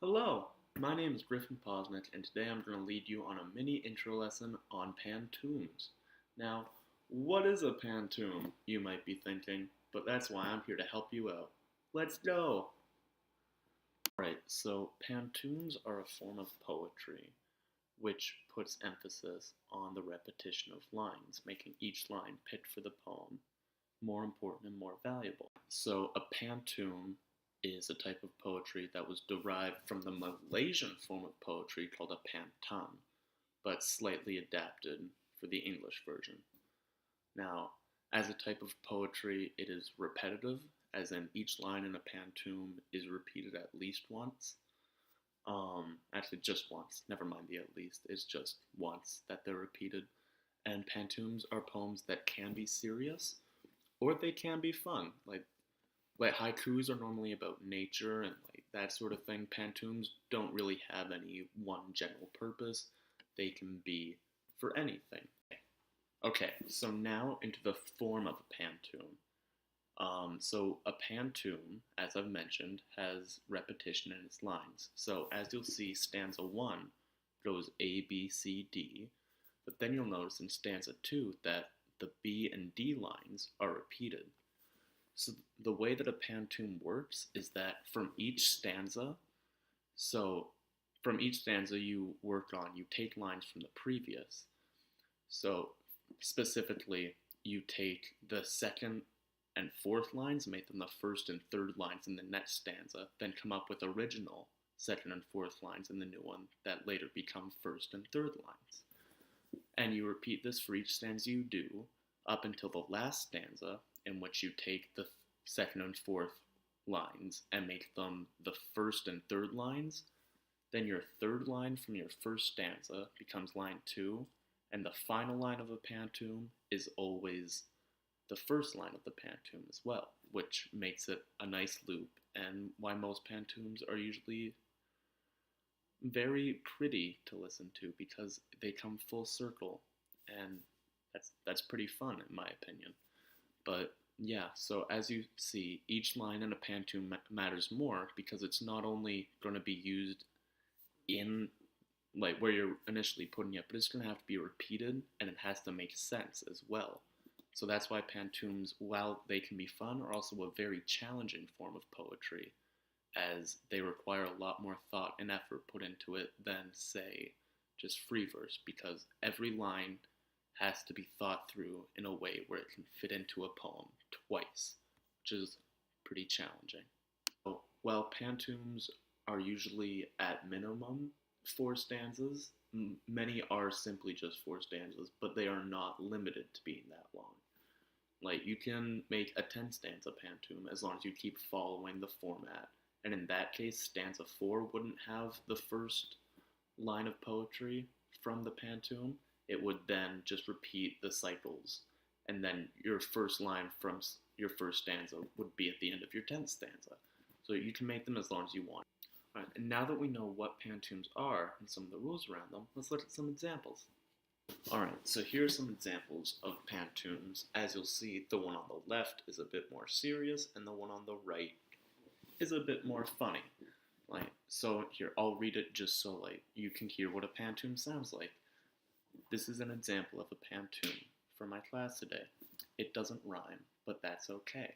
Hello, my name is Griffin and today I'm going to lead you on a mini intro lesson on Pantoums. Now, what is a Pantoum, you might be thinking, but that's why I'm here to help you out. Let's go! Alright, so Pantoums are a form of poetry which puts emphasis on the repetition of lines, making each line picked for the poem more important and more valuable. So a pantoum is a type of poetry that was derived from the Malaysian form of poetry called a pantoum, but slightly adapted for the English version. Now, as a type of poetry, it is repetitive, as in each line in a pantoum is repeated at least once. Actually, just once. Never mind the at least. It's just once that they're repeated. And pantoums are poems that can be serious, or they can be fun. Like haikus are normally about nature and like that sort of thing. Pantoums don't really have any one general purpose. They can be for anything. Okay, so now into the form of a pantoum. So a pantoum, as I've mentioned, has repetition in its lines. So as you'll see, stanza 1 goes A, B, C, D, but then you'll notice in stanza 2 that the B and D lines are repeated. So the way that a pantoum works is that from each stanza, you work on, you take lines from the previous. So specifically, you take the second and fourth lines, make them the first and third lines in the next stanza, then come up with original second and fourth lines in the new one that later become first and third lines. And you repeat this for each stanza you do up until the last stanza, in which you take the second and fourth lines and make them the first and third lines. Then your third line from your first stanza becomes line 2, and the final line of a pantoum is always the first line of the pantoum as well, which makes it a nice loop, and why most pantoums are usually very pretty to listen to because they come full circle, and that's pretty fun in my opinion. But yeah, so as you see, each line in a pantoum matters more because it's not only going to be used in like where you're initially putting it, but it's going to have to be repeated and it has to make sense as well. So that's why pantoums, while they can be fun, are also a very challenging form of poetry, as they require a lot more thought and effort put into it than, say, just free verse, because every line has to be thought through in a way where it can fit into a poem twice, which is pretty challenging. So, while pantoums are usually at minimum 4 stanzas, many are simply just 4 stanzas, but they are not limited to being that long. Like, you can make a 10 stanza pantoum as long as you keep following the format. And in that case, stanza 4 wouldn't have the first line of poetry from the pantoum. It would then just repeat the cycles. And then your first line from your first stanza would be at the end of your 10th stanza. So you can make them as long as you want. All right, and now that we know what pantoums are and some of the rules around them, let's look at some examples. Alright, so here are some examples of pantoums. As you'll see, the one on the left is a bit more serious, and the one on the right is a bit more funny. So here, I'll read it just so you can hear what a pantoum sounds like. This is an example of a pantoum for my class today. It doesn't rhyme, but that's okay.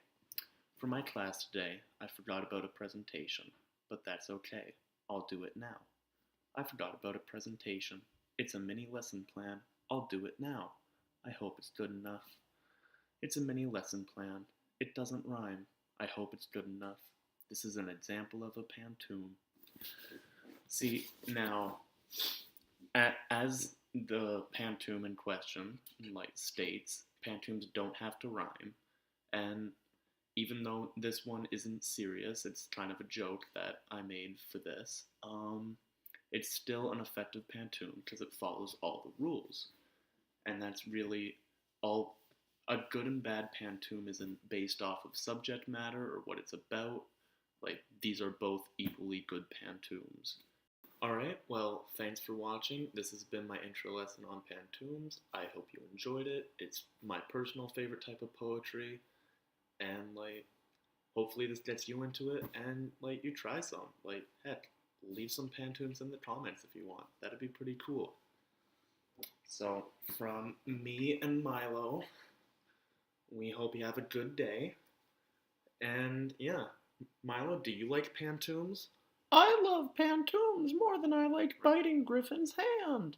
For my class today, I forgot about a presentation, but that's okay. I'll do it now. I forgot about a presentation. It's a mini lesson plan. I'll do it now. I hope it's good enough. It's a mini lesson plan. It doesn't rhyme. I hope it's good enough. This is an example of a pantoum. See, now, as the pantoum in question states, pantoums don't have to rhyme, and even though this one isn't serious, it's kind of a joke that I made for this, it's still an effective pantoum because it follows all the rules. And that's really all. A good and bad pantoum isn't based off of subject matter or what it's about. These are both equally good pantoums. Alright, well, thanks for watching. This has been my intro lesson on pantoums. I hope you enjoyed it. It's my personal favorite type of poetry. And, hopefully this gets you into it and, you try some. Heck, leave some Pantoums in the comments if you want. That'd be pretty cool. So, from me and Milo, we hope you have a good day. And yeah, Milo, do you like Pantoums? I love Pantoums more than I like biting Griffin's hand.